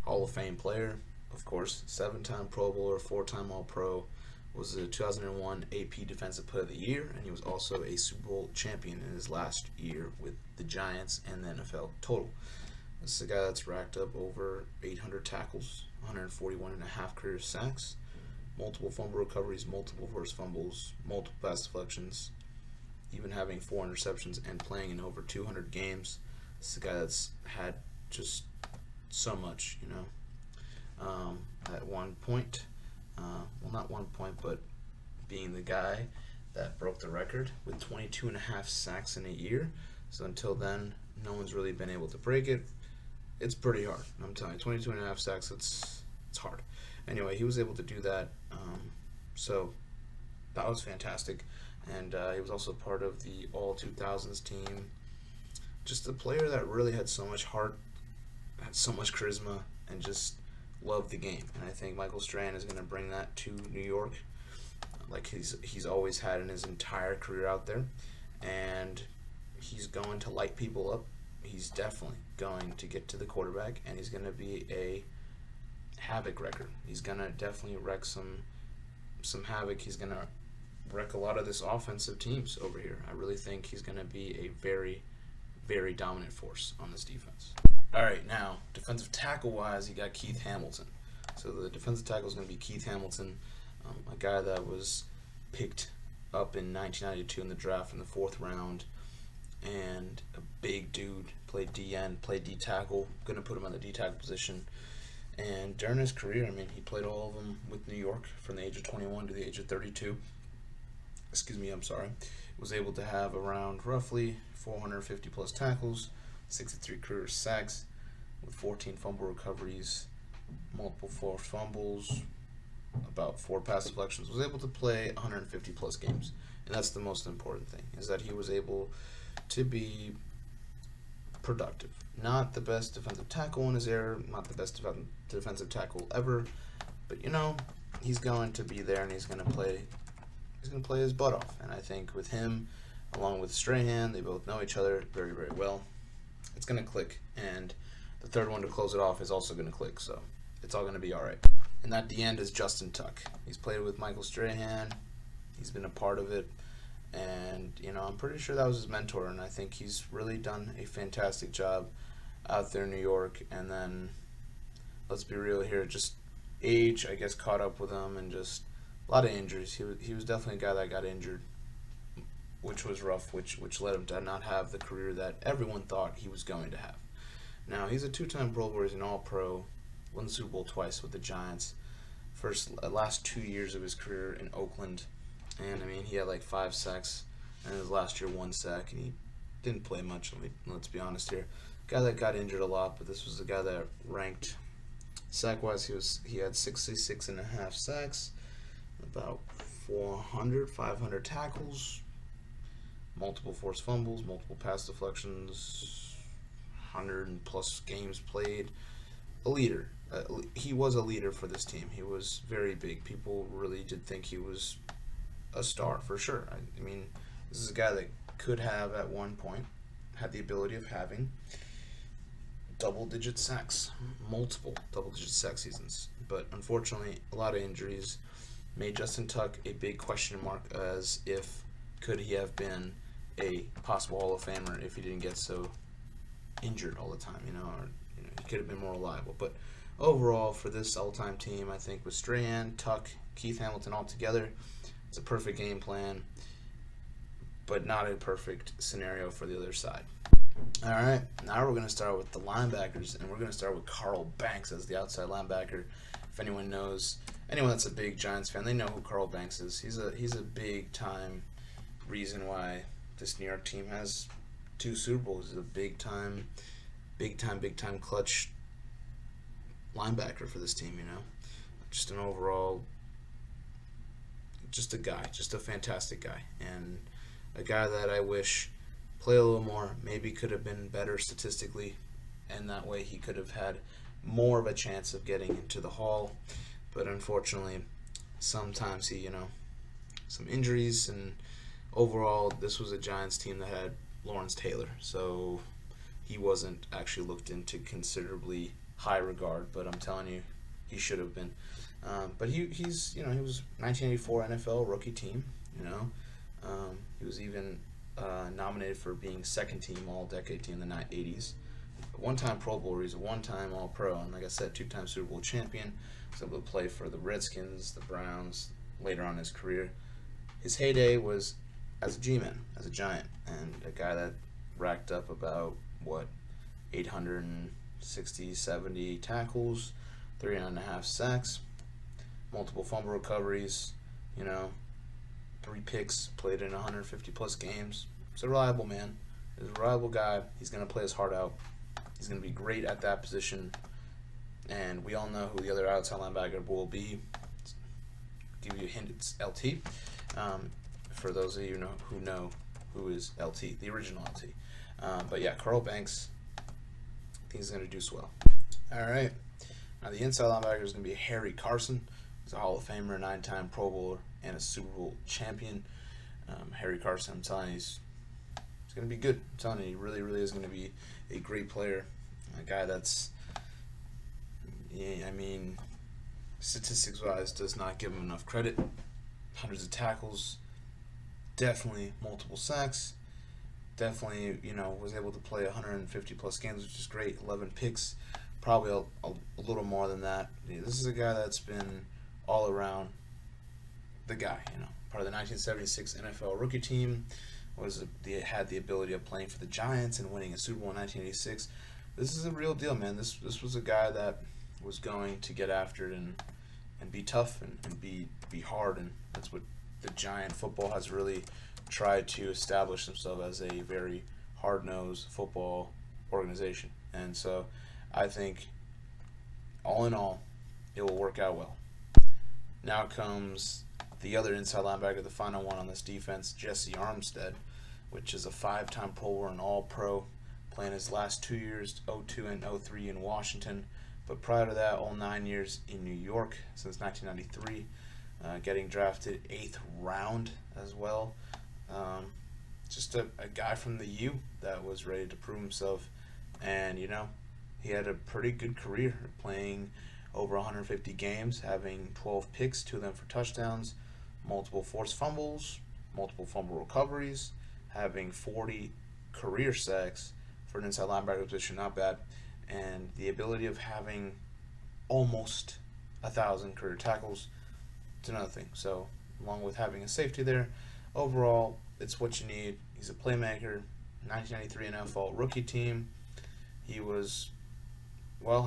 Hall of Fame player, of course, 7-time Pro Bowler, 4-time All-Pro, was the 2001 AP Defensive Player of the Year, and he was also a Super Bowl champion in his last year with the Giants and the NFL total. This is a guy that's racked up over 800 tackles, 141 and a half career sacks, multiple fumble recoveries, multiple forced fumbles, multiple pass deflections, even having 4 interceptions and playing in over 200 games. This is a guy that's had just so much, at one point, well, not one point, but being the guy that broke the record with 22 and a half sacks in a year. So until then, no one's really been able to break it. It's pretty hard. I'm telling you, 22 and a half sacks, it's hard. Anyway, he was able to do that. So that was fantastic. And he was also part of the All-2000s team. Just a player that really had so much heart, had so much charisma, and just loved the game. And I think Michael Strahan is going to bring that to New York, like he's always had in his entire career out there. And he's going to light people up. He's definitely going to get to the quarterback, and he's going to be a havoc wrecker. He's going to definitely wreck some havoc. He's going to wreck a lot of this offensive teams over here. I really think he's going to be a very, very dominant force on this defense. All right, now, defensive tackle-wise, you got Keith Hamilton. So the defensive tackle is going to be Keith Hamilton, a guy that was picked up in 1992 in the draft in the 4th round, and a big dude, played D-end, played D-tackle, going to put him in the D-tackle position. And during his career, he played all of them with New York from the age of 21 to the age of 32. Was able to have around roughly 450 plus tackles, 63 career sacks, with 14 fumble recoveries, multiple forced fumbles, about 4 pass deflections. Was able to play 150 plus games, and that's the most important thing, is that he was able to be productive. Not the best defensive tackle in his era, not the best defensive tackle ever, but he's going to be there, and he's going to play his butt off. And I think with him, along with Strahan, they both know each other very, very well. It's going to click, and the third one to close it off is also going to click, so it's all going to be all right. And at the end is Justin Tuck. He's played with Michael Strahan. He's been a part of it, and I'm pretty sure that was his mentor, and I think he's really done a fantastic job out there in New York. And then, let's be real here, just age, I guess, caught up with him, and just a lot of injuries. He was definitely a guy that got injured, which was rough, which led him to not have the career that everyone thought he was going to have. Now, he's a 2-time Pro Bowler, he's an All-Pro, won the Super Bowl twice with the Giants. Last 2 years of his career in Oakland, and he had like 5 sacks, and his last year 1 sack, and he didn't play much. Let's be honest here. Guy that got injured a lot, but this was the guy that ranked sack-wise. He had 66 and a half sacks, about 500 tackles, multiple forced fumbles, multiple pass deflections, 100 plus games played. A leader. He was a leader for this team. He was very big. People really did think he was a star for sure. This is a guy that could have at one point had the ability of having double-digit sacks, multiple double-digit sack seasons. But unfortunately, a lot of injuries made Justin Tuck a big question mark, as if could he have been a possible Hall of Famer if he didn't get so injured all the time, or he could have been more reliable. But overall, for this all-time team, I think with Strahan, Tuck, Keith Hamilton all together, it's a perfect game plan, but not a perfect scenario for the other side. All right, now we're going to start with the linebackers, and we're going to start with Carl Banks as the outside linebacker. If anyone that's a big Giants fan, they know who Carl Banks is. He's a big-time reason why this New York team has 2 Super Bowls. He's a big-time clutch linebacker for this team, Just an overall, just a guy, just a fantastic guy, and a guy that I wish played a little more, maybe could have been better statistically, and that way he could have had more of a chance of getting into the Hall. But unfortunately, sometimes he, some injuries, and overall, this was a Giants team that had Lawrence Taylor, so he wasn't actually looked into considerably high regard, but I'm telling you, he should have been. But he's he was 1984 NFL rookie team. He was even nominated for being second team All-Decade team in the 80s. One-time Pro Bowler, he's a one-time All-Pro, and like I said, two-time Super Bowl champion. He's able to play for the Redskins, the Browns, later on in his career. His heyday was as a G-man, as a Giant, and a guy that racked up about, 860, 70 tackles, 3.5 sacks, multiple fumble recoveries, 3 picks, played in 150-plus games. He's a reliable man. He's a reliable guy. He's going to play his heart out. He's going to be great at that position. And we all know who the other outside linebacker will be. Give you a hint, it's LT. For those of you who know who is LT, the original LT. But yeah, Carl Banks, I think he's going to do swell. All right. Now the inside linebacker is going to be Harry Carson. He's a Hall of Famer, 9-time Pro Bowler, and a Super Bowl champion. Harry Carson, I'm telling you, he's going to be good. I'm telling you, he really, really is going to be a great player. A guy that's, statistics-wise, does not give him enough credit. Hundreds of tackles, definitely multiple sacks, definitely, was able to play 150-plus games, which is great. 11 picks, probably a little more than that. This is a guy that's been all around the guy, part of the 1976 NFL rookie team, had the ability of playing for the Giants and winning a Super Bowl in 1986. This is a real deal, man. This was a guy that was going to get after it and be tough and be hard, and that's what the Giant football has really tried to establish themselves as, a very hard-nosed football organization. And so I think, all in all, it will work out well. Now comes the other inside linebacker, the final one on this defense, Jessie Armstead, which is a 5-time Pro Bowler and All-Pro, playing his last 2 years, 02 and 03 in Washington, but prior to that, all 9 years in New York since 1993, getting drafted 8th round as well. Just a guy from the U that was ready to prove himself, and he had a pretty good career, playing over 150 games, having 12 picks, 2 of them for touchdowns, multiple forced fumbles, multiple fumble recoveries, having 40 career sacks for an inside linebacker position, not bad, and the ability of having almost 1,000 career tackles, it's another thing. So, along with having a safety there, overall, it's what you need. He's a playmaker, 1993 NFL rookie team. He was,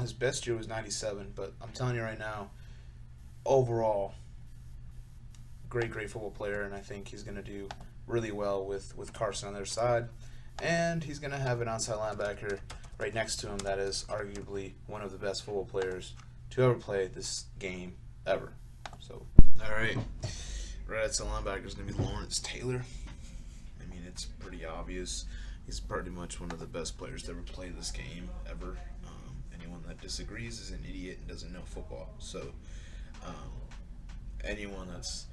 his best year was 97, but I'm telling you right now, overall, great football player, and I think he's going to do really well with Carson on their side, and he's going to have an outside linebacker right next to him that is arguably one of the best football players to ever play this game ever. So, all right, outside linebacker is going to be Lawrence Taylor. It's pretty obvious. He's pretty much one of the best players to ever play this game ever. Anyone that disagrees is an idiot and doesn't know football. So, anyone that's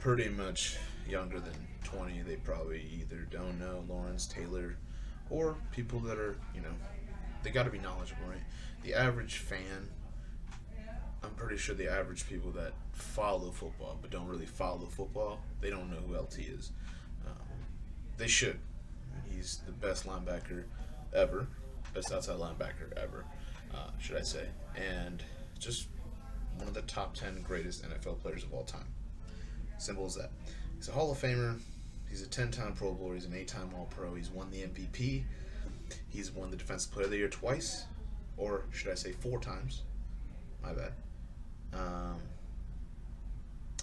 pretty much younger than 20, they probably either don't know Lawrence Taylor, or people that are, they got to be knowledgeable, right? The average fan, I'm pretty sure the average people that follow football but don't really follow football, they don't know who LT is. They should. He's the best linebacker ever, best outside linebacker ever, should I say, and just one of the top 10 greatest NFL players of all time. Simple as that. He's a Hall of Famer. He's a 10-time Pro Bowler. He's an 8-time All-Pro. He's won the MVP. He's won the Defensive Player of the Year twice, or should I say 4 times. My bad.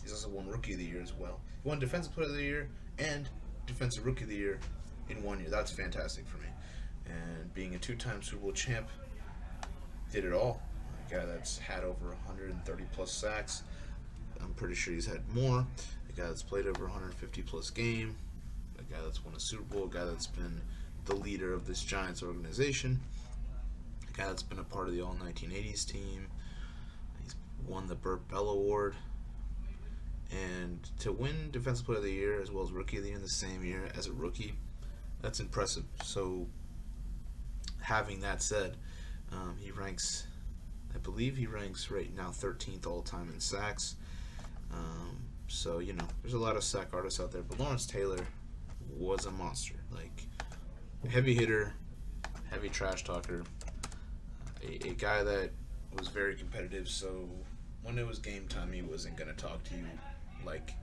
He's also won Rookie of the Year as well. He won Defensive Player of the Year and Defensive Rookie of the Year in 1 year. That's fantastic for me. And being a 2-time Super Bowl champ, did it all. A guy that's had over 130 plus sacks. I'm pretty sure he's had more. A guy that's played over 150 plus game. A guy that's won a Super Bowl. A guy that's been the leader of this Giants organization. A guy that's been a part of the All-1980s team. He's won the Burt Bell Award. And to win Defensive Player of the Year as well as Rookie of the Year in the same year as a rookie, that's impressive. So, having that said, he ranks believe he ranks right now 13th all time in sacks. So, there's a lot of sack artists out there, but Lawrence Taylor was a monster. Like, heavy hitter, heavy trash talker, a guy that was very competitive, so when it was game time, he wasn't going to talk to you like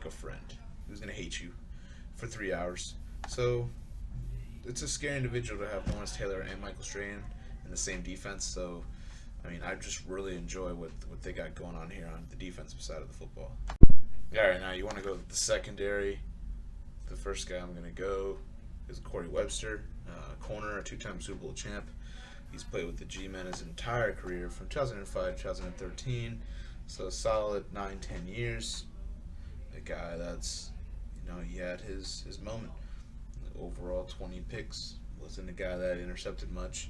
a friend. He was going to hate you for 3 hours. So, it's a scary individual to have Lawrence Taylor and Michael Strahan in the same defense, so I just really enjoy what they got going on here on the defensive side of the football. All right, now you want to go with the secondary. The first guy I'm going to go is Corey Webster, corner, a two-time Super Bowl champ. He's played with the G-Men his entire career from 2005 to 2013, so a solid 9-10 years. A guy that's, he had his moment. Overall 20 picks. Wasn't a guy that intercepted much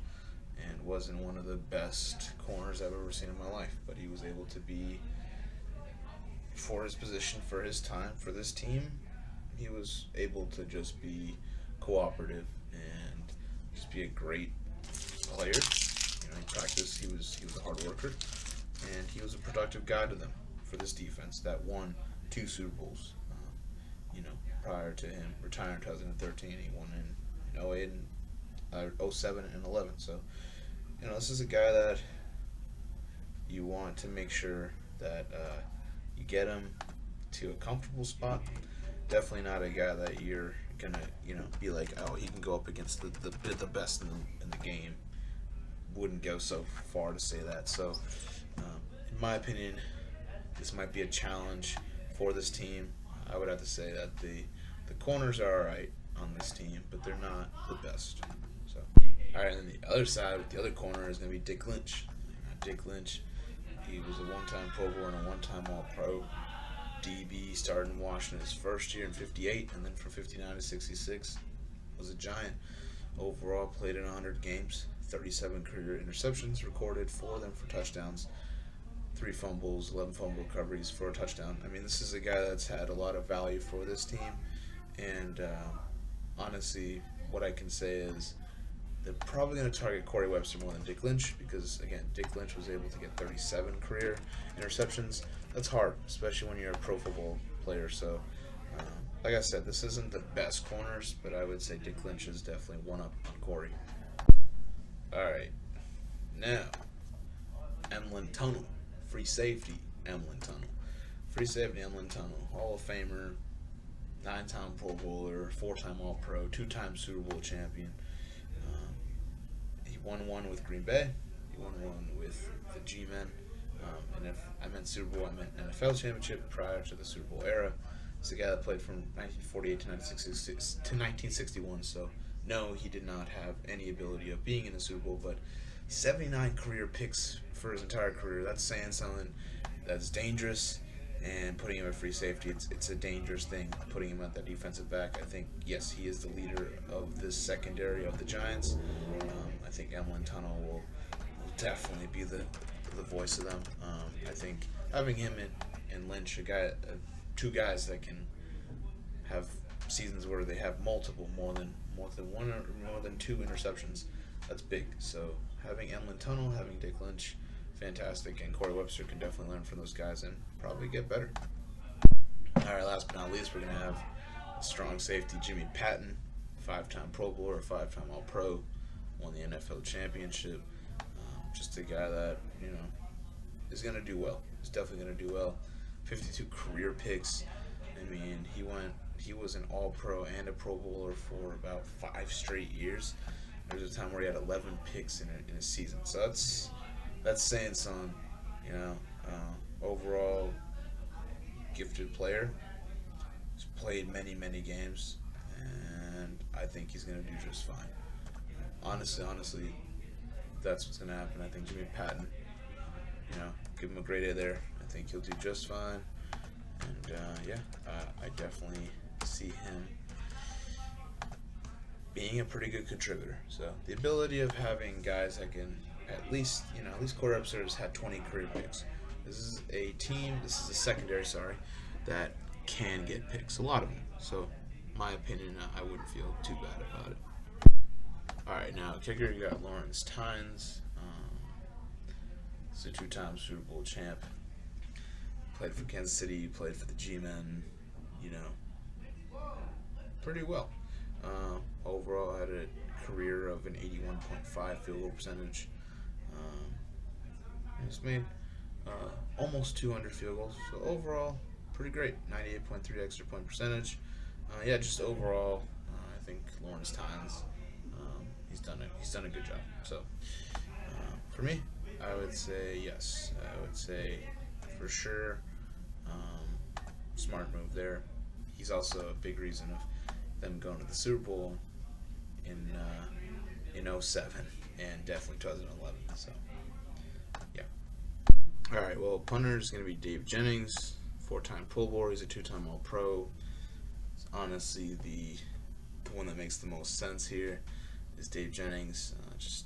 and wasn't one of the best corners I've ever seen in my life, but he was able to be, for his position, for his time, for this team, he was able to just be cooperative and just be a great player. He practiced, he was a hard worker, and he was a productive guy to them for this defense that won 2 Super Bowls. Prior to him retiring in 2013, he won in 08 and 07 and 11. So, this is a guy that you want to make sure that you get him to a comfortable spot. Definitely not a guy that you're gonna, be like, oh, he can go up against the best in the game. Wouldn't go so far to say that. So, in my opinion, this might be a challenge for this team. I would have to say that the corners are alright on this team, but they're not the best. So, alright, and then the other side with the other corner is going to be Dick Lynch. Dick Lynch, he was a one-time Pro Bowl and a one-time All-Pro. DB started in Washington his first year in 58, and then from 59 to 66 was a Giant. Overall, played in 100 games, 37 career interceptions recorded, 4 of them for touchdowns. 3 fumbles, 11 fumble recoveries for a touchdown. This is a guy that's had a lot of value for this team, and honestly, what I can say is they're probably going to target Corey Webster more than Dick Lynch because, again, Dick Lynch was able to get 37 career interceptions. That's hard, especially when you're a pro football player. So, like I said, this isn't the best corners, but I would say Dick Lynch is definitely one up on Corey. All right, now Emlyn Tunnell. Free safety, Emlyn Tunnell. Free safety, Emlyn Tunnell. Hall of Famer, 9-time Pro Bowler, 4-time All-Pro, 2-time Super Bowl champion. He won one with Green Bay. He won one with the G-Men. And if I meant Super Bowl, I meant NFL championship prior to the Super Bowl era. He's a guy that played from 1948 to 1961. So, no, he did not have any ability of being in the Super Bowl, but 79 career picks for his entire career. That's saying something that's dangerous, and putting him at free safety, it's a dangerous thing, putting him at that defensive back. I think, yes, he is the leader of this secondary of the Giants. I think Emlyn Tunnell will definitely be the voice of them. I think having him and Lynch, two guys that can have seasons where they have more than one or more than 2 interceptions, that's big. So having Emlyn Tunnell, having Dick Lynch, fantastic, and Corey Webster can definitely learn from those guys and probably get better. All right, last but not least, we're going to have a strong safety, Jimmy Patton, 5-time Pro Bowler, 5-time All-Pro, won the NFL championship. Just a guy that, is going to do well. He's definitely going to do well. 52 career picks. He was an All-Pro and a Pro Bowler for about 5 straight years. There was a time where he had 11 picks in a season. So that's saying something, overall gifted player. He's played many, many games, and I think he's going to do just fine. Honestly, that's what's going to happen. I think Jimmy Patton, give him a grade A there. I think he'll do just fine. And, I definitely see him being a pretty good contributor. So the ability of having guys that can at least Corey Webster has had 20 career picks. This is a secondary, that can get picks, a lot of them. So, my opinion, I wouldn't feel too bad about it. All right, now kicker, you got Lawrence Tynes. He's a two-time Super Bowl champ. Played for Kansas City, played for the G-Men, pretty well. Overall, had a career of an 81.5 field goal percentage. He's made almost 200 field goals, so overall, pretty great. 98.3 extra point percentage. Just overall, I think Lawrence Tynes, he's done a good job. So, for me, I would say yes. I would say for sure, smart move there. He's also a big reason of them going to the Super Bowl in 07 and definitely 2011. So, yeah. All right. Well, punter is going to be Dave Jennings, 4-time Pro Bowler. He's a 2-time All-Pro. Honestly, the one that makes the most sense here is Dave Jennings. Just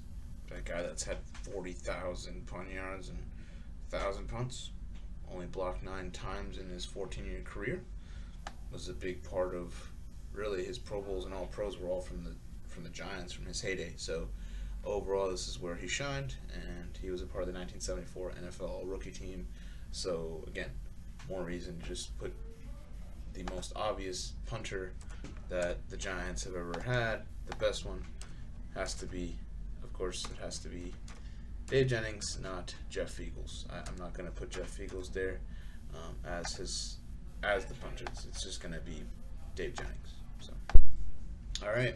that guy that's had 40,000 punt yards and 1,000 punts. Only blocked 9 times in his 14-year career. Was a big part of really his Pro Bowls and All Pros were all from the Giants from his heyday. So overall, this is where he shined, and he was a part of the 1974 NFL Rookie Team. So again, more reason to just put the most obvious punter that the Giants have ever had. The best one has to be, of course, it has to be Dave Jennings, not Jeff Eagles. I'm not going to put Jeff Eagles there as the punter. It's just going to be Dave Jennings. So, all right,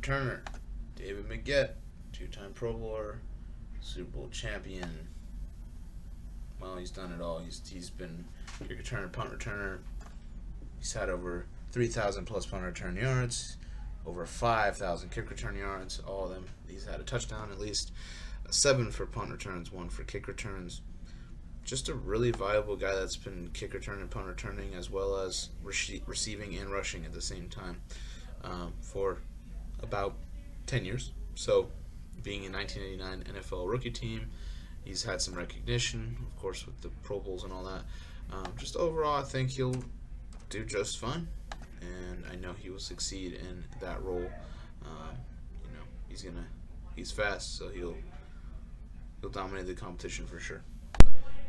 returner David Magee, 2-time Pro Bowler, Super Bowl champion. Well, he's done it all. He's been kick returner, punt returner. He's had over 3,000 plus punt return yards, over 5,000 kick return yards. All of them. He's had a touchdown at least. 7 for punt returns, 1 for kick returns. Just a really viable guy that's been kick return and punt returning as well as receiving and rushing at the same time for about 10 years. So being a 1989 NFL Rookie Team, he's had some recognition, of course, with the Pro Bowls and all that. Just overall, I think he'll do just fine, and I know he will succeed in that role. He's fast, so he'll dominate the competition for sure.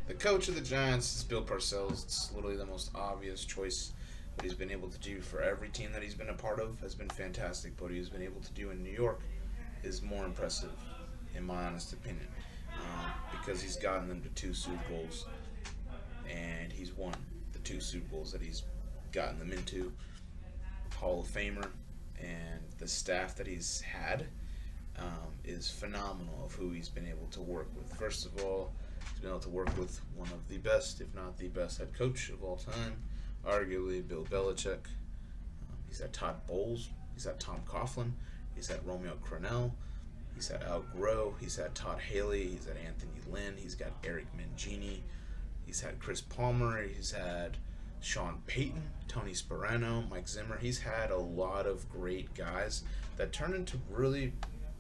The coach of the Giants is Bill Parcells. It's literally the most obvious choice. What he's been able to do for every team that he's been a part of has been fantastic. What he's been able to do in New York is more impressive, in my honest opinion, because he's gotten them to 2 Super Bowls, and he's won the 2 Super Bowls that he's gotten them into. Hall of Famer, and the staff that he's had is phenomenal of who he's been able to work with. First of all, he's been able to work with one of the best, if not the best, head coach of all time, arguably Bill Belichick. He's had Todd Bowles. He's had Tom Coughlin. He's had Romeo Crennel. He's had Al Groh. He's had Todd Haley. He's had Anthony Lynn. He's got Eric Mangini. He's had Chris Palmer. He's had Sean Payton, Tony Sparano, Mike Zimmer. He's had a lot of great guys that turned into really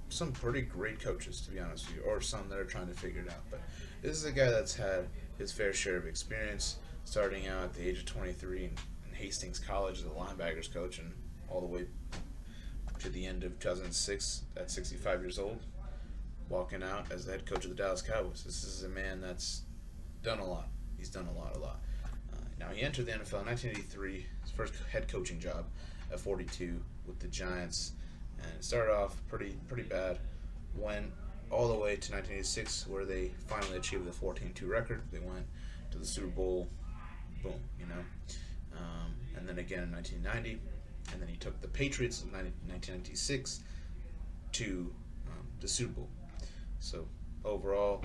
some pretty great coaches, to be honest with you, or some that are trying to figure it out. But this is a guy that's had his fair share of experience, starting out at the age of 23 in Hastings College as a linebackers coach, and all the way to the end of 2006 at 65 years old, walking out as the head coach of the Dallas Cowboys. This is a man that's done a lot. He's done a lot. Now, he entered the NFL in 1983, his first head coaching job at 42 with the Giants, and it started off pretty bad. Went all the way to 1986, where they finally achieved the 14-2 record. They went to the Super Bowl, boom, and then again in 1990, and then he took the Patriots in 1996 to the Super Bowl. So overall,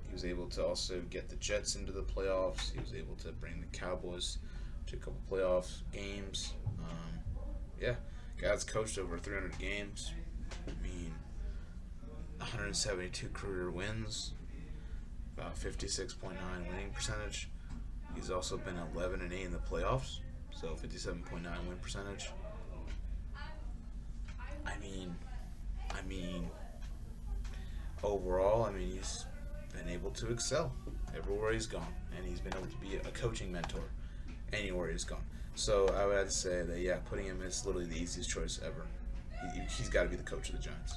he was able to also get the Jets into the playoffs. He was able to bring the Cowboys to a couple playoff games. Guy's coached over 300 games. 172 career wins, about 56.9 winning percentage. He's also been 11-8 in the playoffs, so 57.9 win percentage. Overall, he's been able to excel everywhere he's gone, and he's been able to be a coaching mentor anywhere he's gone. So I would have to say that, putting him is literally the easiest choice ever. He's got to be the coach of the Giants.